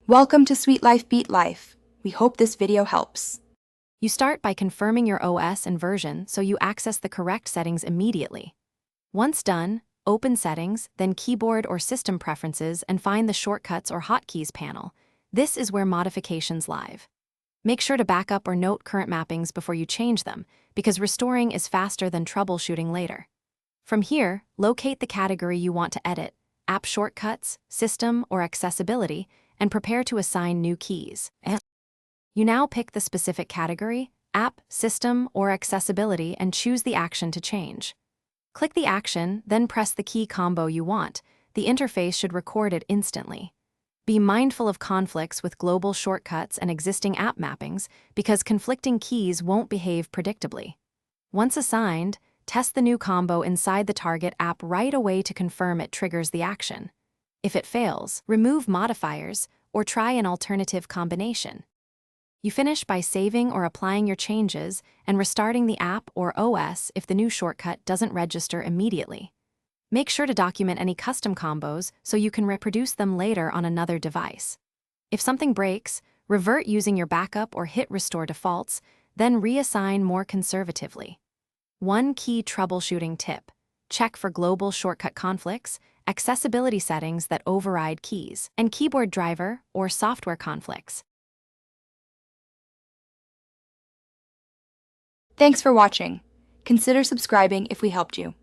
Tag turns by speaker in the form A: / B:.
A: Welcome to Sweet Life Beat Life. We hope this video helps.
B: You start by confirming your OS and version so you access the correct settings immediately. Once done, open Settings, then Keyboard or System Preferences and find the Shortcuts or Hotkeys panel. This is where modifications live. Make sure to backup or note current mappings before you change them, because restoring is faster than troubleshooting later. From here, locate the category you want to edit, App Shortcuts, System, or Accessibility, and prepare to assign new keys. You now pick the specific category, App, System, or Accessibility and choose the action to change. Click the action, then press the key combo you want. The interface should record it instantly. Be mindful of conflicts with global shortcuts and existing app mappings because conflicting keys won't behave predictably. Once assigned, test the new combo inside the target app right away to confirm it triggers the action. If it fails, remove modifiers or try an alternative combination. You finish by saving or applying your changes and restarting the app or OS if the new shortcut doesn't register immediately. Make sure to document any custom combos so you can reproduce them later on another device. If something breaks, revert using your backup or hit Restore Defaults, then reassign more conservatively. One key troubleshooting tip: check for global shortcut conflicts, accessibility settings that override keys, and keyboard driver or software conflicts.
A: Thanks for watching. Consider subscribing if we helped you.